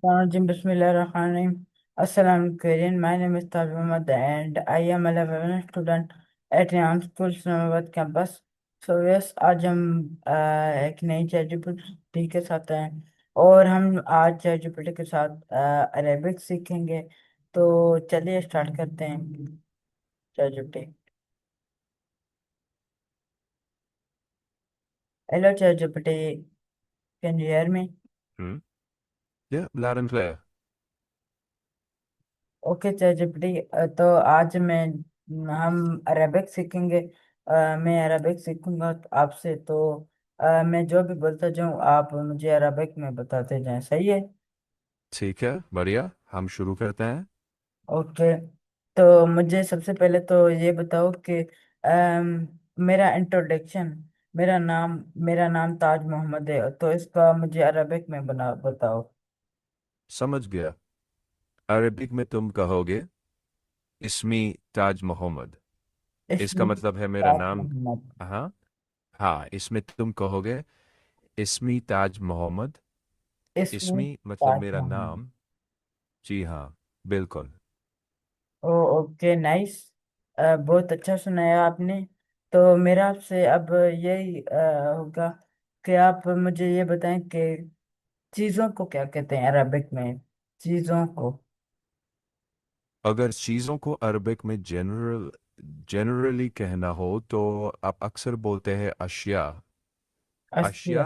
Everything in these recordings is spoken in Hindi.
Bismillah Bismillahirrahmanirrahim. Assalamu alaikum. My name is Taj Muhammad and I am a level 1 student at Riyam School Islamabad campus. So yes, आज हम एक नई चैट जीपीटी के साथ हैं और हम आज चैट जीपीटी के साथ अरेबिक सीखेंगे। तो चलिए स्टार्ट करते हैं। Chat GPT. Hello chat GPT, can you hear me? Hmm? Yeah, loud and clear. Okay ChatGPT, तो आज हम अरेबिक सीखेंगे। मैं अरेबिक सीखूंगा आपसे। तो मैं जो भी बोलता जाऊँ आप मुझे अरेबिक में बताते जाएं, सही है? ठीक है, बढ़िया। हम शुरू करते हैं। ओके। तो मुझे सबसे पहले तो ये बताओ कि मेरा इंट्रोडक्शन, मेरा नाम ताज मोहम्मद है, तो इसका मुझे अरेबिक में बना बताओ। समझ गया। अरबिक में तुम कहोगे इस्मी ताज मोहम्मद। इसका इसमें मतलब है मेरा ताज नाम। मोहम्मद। हाँ। हाँ, इसमें तुम कहोगे इस्मी ताज मोहम्मद। इसमें इस्मी मतलब ताज मेरा मोहम्मद। नाम। जी हाँ, बिल्कुल। ओ, ओके नाइस। बहुत अच्छा सुनाया आपने। तो मेरा आपसे अब यही होगा कि आप मुझे ये बताएं कि चीज़ों को क्या कहते हैं अरबिक में? चीज़ों को अगर चीज़ों को अरबिक में जनरली कहना हो तो आप अक्सर बोलते हैं अशिया। अशिया अशिया।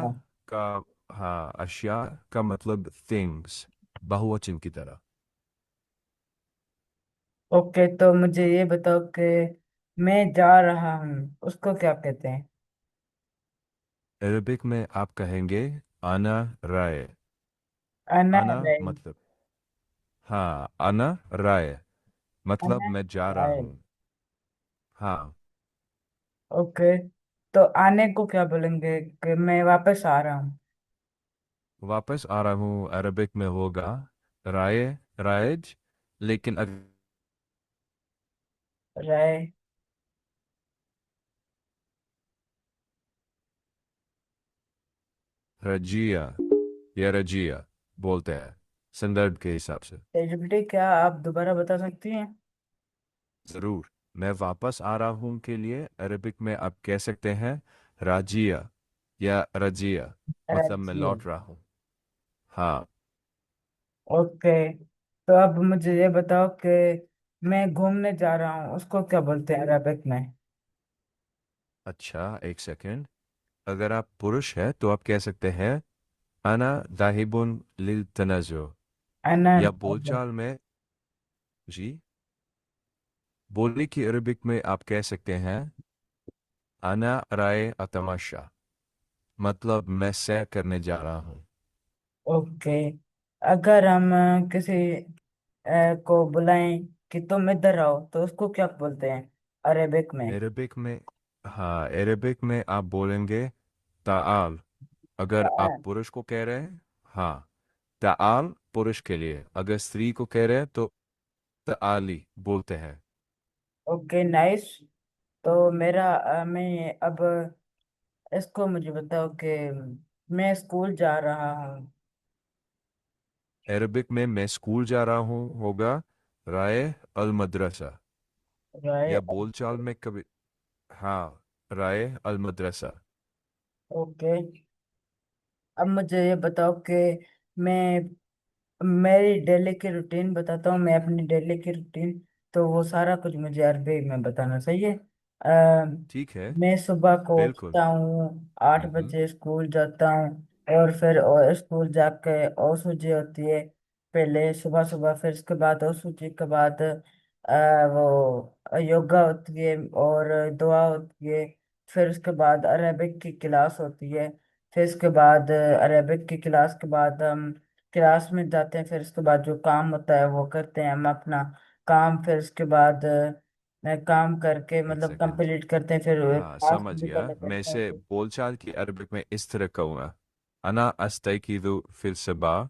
का। हाँ, अशिया का मतलब थिंग्स, बहुवचन की तरह। ओके, तो मुझे ये बताओ कि मैं जा रहा हूँ उसको क्या कहते हैं? अरबिक में आप कहेंगे आना राय। अना आना रही। मतलब, हाँ, आना राय मतलब अना मैं जा रहा राय। हूँ। हाँ। ओके, तो आने को क्या बोलेंगे कि मैं वापस आ रहा हूँ? वापस आ रहा हूँ अरबिक में होगा राय, रायज। लेकिन अगर राय। रजिया या रजिया बोलते हैं संदर्भ के हिसाब से। एलिजिबिलिटी क्या आप दोबारा बता सकती हैं? ज़रूर। मैं वापस आ रहा हूँ के लिए अरबिक में आप कह सकते हैं राजिया या रजिया, मतलब मैं राज्य। लौट रहा हूँ। हाँ। ओके, तो अब मुझे ये बताओ कि मैं घूमने जा रहा हूँ उसको क्या बोलते हैं अरबिक में? अच्छा, एक सेकंड। अगर आप पुरुष हैं तो आप कह सकते हैं अना दाहिबुन लिल तनाजो। अना। या बोलचाल में, जी, बोलने की अरबिक में आप कह सकते हैं अना राय अतमाशा, मतलब मैं सैर करने जा रहा हूँ। ओके, अगर हम किसी को बुलाएं कि तुम इधर आओ तो उसको क्या बोलते हैं अरबिक में? अरबिक में, हाँ, अरबिक में आप बोलेंगे ताआल। अगर आप पुरुष को कह रहे हैं, हाँ, ताआल पुरुष के लिए। अगर स्त्री को कह रहे हैं तो ताआली बोलते हैं। Okay nice. तो मैं अब इसको मुझे बताओ कि मैं स्कूल जा रहा हूँ। अरबिक में मैं स्कूल जा रहा हूँ होगा राय अल मदरसा। राय। या बोलचाल में कभी, हाँ, राय अल मदरसा। ओके, अब मुझे ये बताओ कि मैं मेरी डेली की रूटीन बताता हूँ, मैं अपनी डेली की रूटीन। तो वो सारा कुछ मुझे अरबी में बताना सही है। ठीक है, मैं सुबह को बिल्कुल। उठता हूँ 8 हम्म। बजे, स्कूल जाता हूँ और फिर स्कूल जाके औसुजी होती है पहले सुबह सुबह। फिर उसके बाद औसुजी के बाद वो योगा होती है और दुआ होती है। फिर उसके बाद अरेबिक की क्लास होती है। फिर उसके बाद अरेबिक की क्लास के बाद हम क्लास में जाते हैं। फिर उसके बाद जो काम होता है वो करते हैं हम अपना काम। फिर उसके बाद काम करके एक मतलब सेकंड। कंप्लीट करते हैं, फिर हाँ, क्लास समझ भी गया। पता मैं करते हैं इसे फिर। बोलचाल की अरबिक में इस तरह कहूँगा अना अस्तयकिदु फिल सबा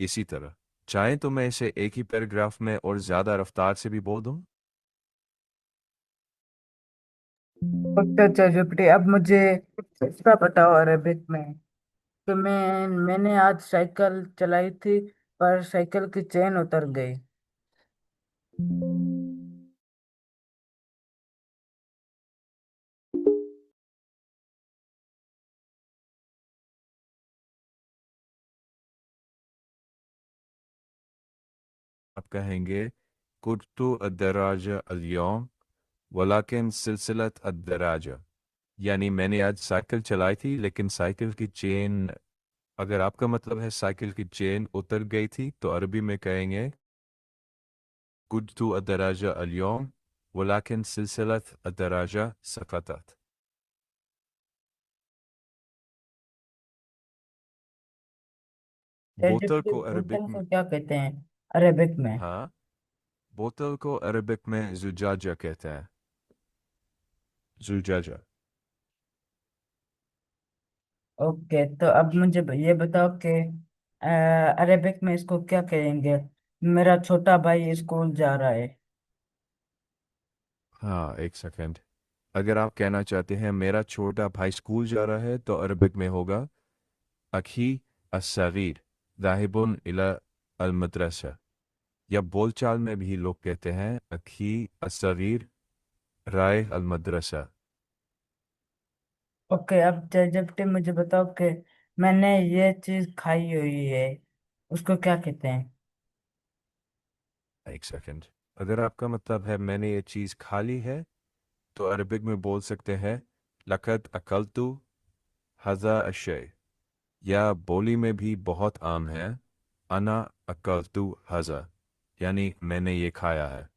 इसी तरह। चाहें तो मैं इसे एक ही पैराग्राफ में और ज़्यादा रफ्तार से भी बोल दूं। ओके चैटजीपीटी, अब मुझे इसका बताओ अरेबिक में कि मैंने आज साइकिल चलाई थी पर साइकिल की चेन उतर गई। आप कहेंगे कुर्तु अद्दराजा अल-यौम वलाकिन सिलसिलत अद्दराजा, यानी मैंने आज साइकिल चलाई थी लेकिन साइकिल की चेन। अगर आपका मतलब है साइकिल की चेन उतर गई थी तो अरबी में कहेंगे कुर्तु अद्दराजा अल-यौम वलाकिन सिलसिलत अद्दराजा सकतत। बोतल चैटजीपीटी को अरबिक बोतल में। को क्या कहते हैं अरेबिक में? हाँ, बोतल को अरबिक में जुजाजा कहते हैं। जुजाजा। ओके, तो अब मुझे ये बताओ कि अरेबिक में इसको क्या कहेंगे? मेरा छोटा भाई स्कूल जा रहा है। हाँ, एक सेकंड। अगर आप कहना चाहते हैं मेरा छोटा भाई स्कूल जा रहा है तो अरबिक में होगा अखी अस्सगीर ज़ाहिबुन इला अल मदरसा। या बोलचाल में भी लोग कहते हैं अखी अस्सगीर राय अल मदरसा। ओके, अब चैटजीपीटी मुझे बताओ कि मैंने ये चीज खाई हुई है, उसको क्या कहते हैं? एक सेकंड। अगर आपका मतलब है मैंने ये चीज़ खा ली है तो अरबिक में बोल सकते हैं लक़द अकलतु हज़ा अशय। या बोली में भी बहुत आम है अना अकलतु हज़ा, यानी मैंने ये खाया है।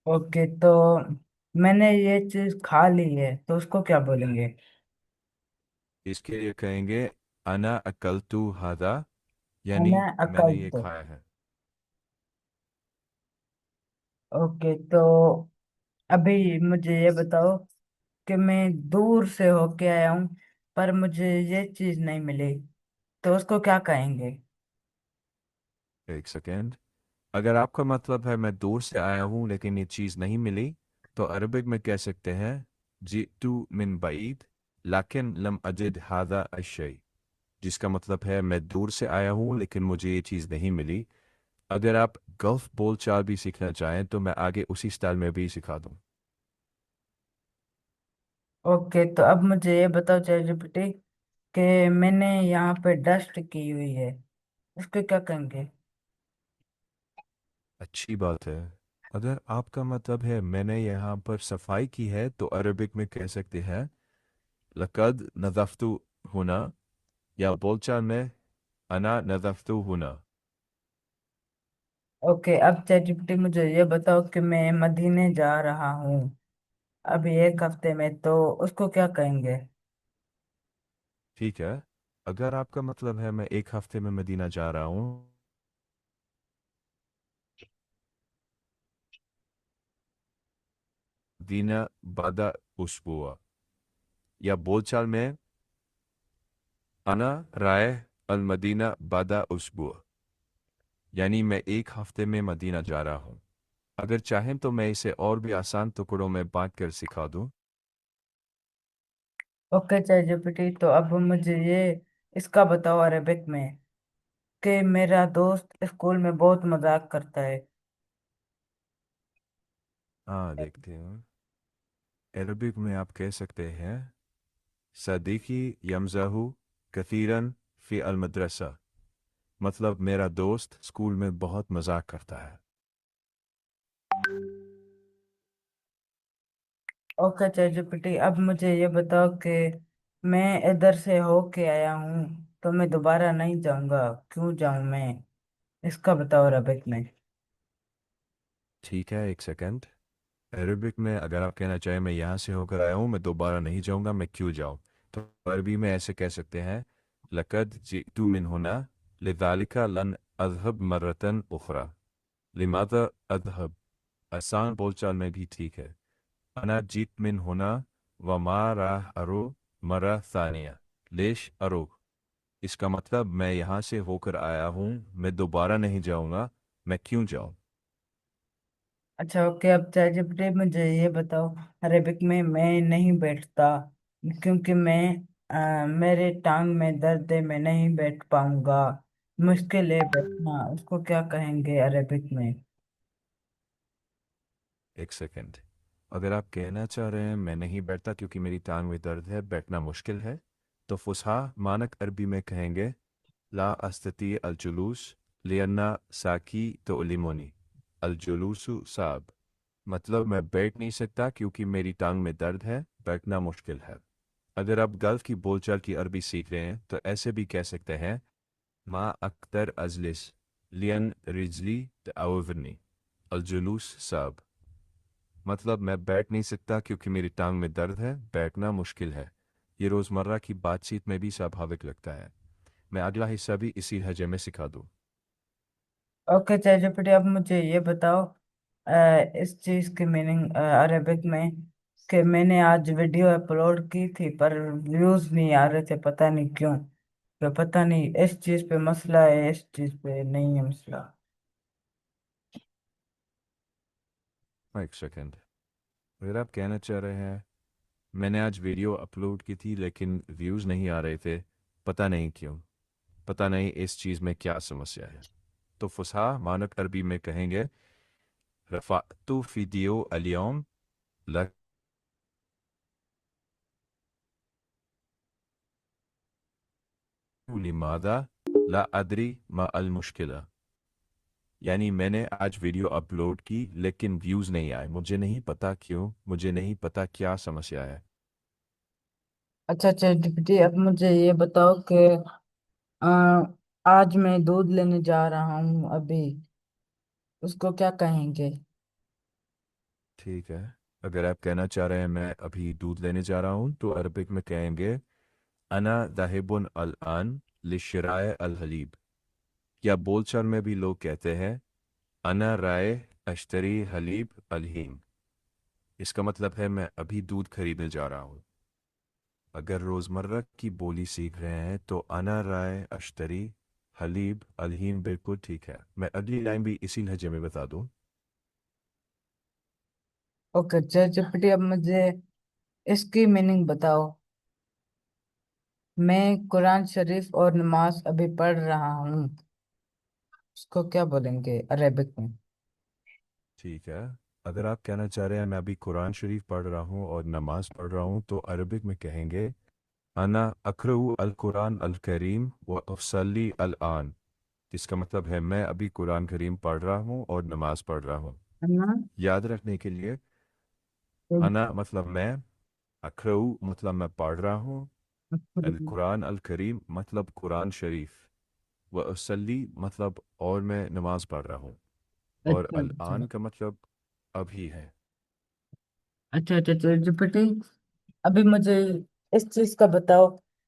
ओके, तो मैंने ये चीज खा ली है तो उसको क्या बोलेंगे? इसके लिए कहेंगे अना अकलतु हज़ा, यानी मैंने मैंने अकल ये तो। खाया है। ओके, तो अभी मुझे ये बताओ कि मैं दूर से होके आया हूँ पर मुझे ये चीज नहीं मिली, तो उसको क्या कहेंगे? एक सेकेंड। अगर आपका मतलब है मैं दूर से आया हूँ लेकिन ये चीज़ नहीं मिली तो अरबिक में कह सकते हैं जी टू मिन बईद लाकिन लम अजिद हादा अशय, जिसका मतलब है मैं दूर से आया हूँ लेकिन मुझे ये चीज़ नहीं मिली। अगर आप गल्फ बोलचाल भी सीखना चाहें तो मैं आगे उसी स्टाइल में भी सिखा दूँ। ओके, तो अब मुझे ये बताओ चैटजीपीटी कि मैंने यहाँ पे डस्ट की हुई है, उसको क्या कहेंगे? अच्छी बात है। अगर आपका मतलब है मैंने यहाँ पर सफाई की है तो अरबिक में कह सकते हैं लकद नज़फ्तु हुना। या बोलचाल में अना नज़फ्तु हुना। ओके, अब चैटजीपीटी मुझे ये बताओ कि मैं मदीने जा रहा हूँ अभी एक हफ्ते में, तो उसको क्या कहेंगे? ठीक है। अगर आपका मतलब है मैं एक हफ्ते में मदीना जा रहा हूँ, दीना बादा उस्बुआ। या बोलचाल में अना राय अल मदीना बादा उस्बुआ, यानी मैं एक हफ्ते में मदीना जा रहा हूँ। अगर चाहें तो मैं इसे और भी आसान टुकड़ों में बांट कर सिखा दूँ। ओके चैटजीपीटी, तो अब मुझे ये इसका बताओ अरेबिक में कि मेरा दोस्त स्कूल में बहुत मजाक करता है। हाँ, देखते हैं। अरबिक में आप कह सकते हैं सदीकी यमज़हू कथीरन फ़ी अल मदरसा, मतलब मेरा दोस्त स्कूल में बहुत मजाक करता है। ओके चैटजीपीटी, अब मुझे ये बताओ कि मैं इधर से होके आया हूँ तो मैं दोबारा नहीं जाऊंगा, क्यों जाऊं मैं? इसका बताओ अरेबिक में। ठीक है, एक सेकंड। अरबिक में अगर आप कहना चाहें मैं यहाँ से होकर आया हूँ मैं दोबारा नहीं जाऊँगा, मैं क्यों जाऊँ, तो अरबी में ऐसे कह सकते हैं लकद जितु मिन होना लिदालिका लन अज़हब मर्रतन उखरा। लिमादा अज़हब आसान बोलचाल में भी ठीक है। अना जीत मिन होना व मा राह अरो मरा सानिया लेश अरो। इसका मतलब मैं यहाँ से होकर आया हूँ, मैं दोबारा नहीं जाऊँगा, मैं क्यों जाऊँ। अच्छा ओके, अब चैटजीपीटी मुझे ये बताओ, अरेबिक में मैं नहीं बैठता क्योंकि मेरे टांग में दर्द है, मैं नहीं बैठ पाऊंगा, मुश्किल है बैठना, उसको क्या कहेंगे अरेबिक में? एक सेकंड। अगर आप कहना चाह रहे हैं मैं नहीं बैठता क्योंकि मेरी टांग में दर्द है, बैठना मुश्किल है, तो फुसहा मानक अरबी में कहेंगे ला अस्तती अल जुलूस लियन्ना साकी तो उलिमोनी अल जुलूसु साब। मतलब मैं बैठ नहीं सकता क्योंकि मेरी टांग में दर्द है, बैठना मुश्किल है। अगर आप गल्फ की बोलचाल की अरबी सीख रहे हैं तो ऐसे भी कह सकते हैं मा अख्तर अजलिस लियन रिजली तअवरनी अल जुलूस साब। मतलब मैं बैठ नहीं सकता क्योंकि मेरी टांग में दर्द है, बैठना मुश्किल है। ये रोज़मर्रा की बातचीत में भी स्वाभाविक लगता है। मैं अगला हिस्सा भी इसी लहजे में सिखा दूँ। ओके चैटजीपीटी, अब मुझे ये बताओ इस चीज की मीनिंग अरेबिक में, कि मैंने आज वीडियो अपलोड की थी पर व्यूज नहीं आ रहे थे, पता नहीं क्यों। तो पता नहीं इस चीज पे मसला है, इस चीज पे नहीं है मसला। एक सेकेंड। अगर आप कहना चाह रहे हैं मैंने आज वीडियो अपलोड की थी लेकिन व्यूज़ नहीं आ रहे थे, पता नहीं क्यों, पता नहीं इस चीज़ में क्या समस्या है, तो फुसहा मानक अरबी में कहेंगे रफ़अतु वीडियो अलियम लक लिमादा ला अदरी मा अल मुश्किला। यानी मैंने आज वीडियो अपलोड की लेकिन व्यूज़ नहीं आए, मुझे नहीं पता क्यों, मुझे नहीं पता क्या समस्या है। अच्छा चैटजीपीटी, अब मुझे ये बताओ कि अ, आज मैं दूध लेने जा रहा हूँ अभी, उसको क्या कहेंगे? ठीक है। अगर आप कहना चाह रहे हैं मैं अभी दूध लेने जा रहा हूँ तो अरबिक में कहेंगे अना दाहिबुन अल आन लिशराय अल हलीब। या बोलचाल में भी लोग कहते हैं अना राय अश्तरी हलीब अलहीन। इसका मतलब है मैं अभी दूध खरीदने जा रहा हूँ। अगर रोज़मर्रा की बोली सीख रहे हैं तो अना राय अश्तरी हलीब अलहीन बिल्कुल ठीक है। मैं अगली लाइन भी इसी लहजे में बता दूँ। ओके चैटजीपीटी, अब मुझे इसकी मीनिंग बताओ। मैं कुरान शरीफ और नमाज अभी पढ़ रहा हूँ, उसको क्या बोलेंगे अरेबिक में? ठीक है। अगर आप कहना चाह रहे हैं मैं अभी कुरान शरीफ पढ़ रहा हूँ और नमाज पढ़ रहा हूँ तो अरबिक में कहेंगे अना अक़रउ अल कुरान अल करीम व अफ़सली अल आन। इसका मतलब है मैं अभी कुरान करीम पढ़ रहा हूँ और नमाज पढ़ रहा हूँ। है ना? याद रखने के लिए तो अना मतलब मैं, अक़रउ मतलब मैं पढ़ रहा हूँ, अल कुरान अल करीम मतलब कुरान शरीफ, व असली मतलब और मैं नमाज पढ़ रहा हूँ, और अच्छा अल अच्छा। आन का मतलब अभी है। अच्छा अच्छा चैटजीपीटी, अभी मुझे इस चीज का बताओ।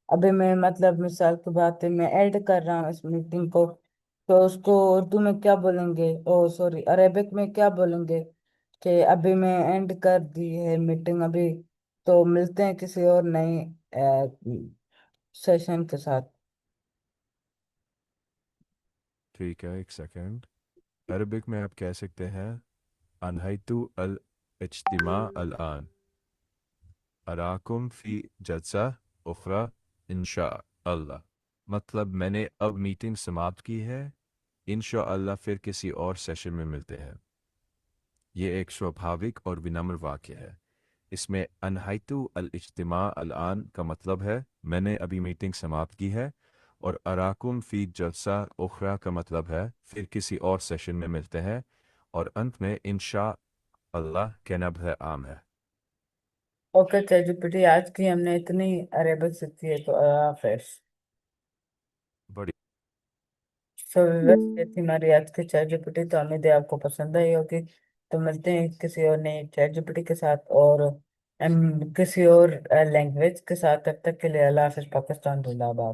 अभी मैं मतलब मिसाल की बात है, मैं ऐड कर रहा हूँ इस मीटिंग को, तो उसको उर्दू में क्या बोलेंगे, ओ सॉरी अरेबिक में क्या बोलेंगे? कि अभी मैं एंड कर दी है मीटिंग अभी, तो मिलते हैं किसी और नए सेशन के साथ। ठीक है, एक सेकेंड। अरबिक में आप कह सकते हैं अनहैतु अल इज्तिमा अल आन अराकुम फी जलसा उखरा इंशा अल्लाह। मतलब मैंने अब मीटिंग समाप्त की है, इंशा अल्लाह फिर किसी और सेशन में मिलते हैं। ये एक स्वाभाविक और विनम्र वाक्य है। इसमें अनहाइतु अल इज्तिमा अल आन का मतलब है मैंने अभी मीटिंग समाप्त की है, और अराकुम फी जलसा उखरा का मतलब है फिर किसी और सेशन में मिलते हैं, और अंत में इंशा अल्लाह कहना भी आम है। ओके चैटजीपीटी, आज की हमने इतनी अरेबिक सीखी है, तो अल्लाह हाफिज। बड़ी सो बस ये थी हमारी आज की चैट जीपीटी, तो उम्मीद है आपको पसंद आई होगी। तो मिलते हैं किसी और नई चैट जीपीटी के साथ, और किसी और लैंग्वेज के साथ। तब तक के लिए अल्लाह हाफिज, पाकिस्तान जिंदाबाद।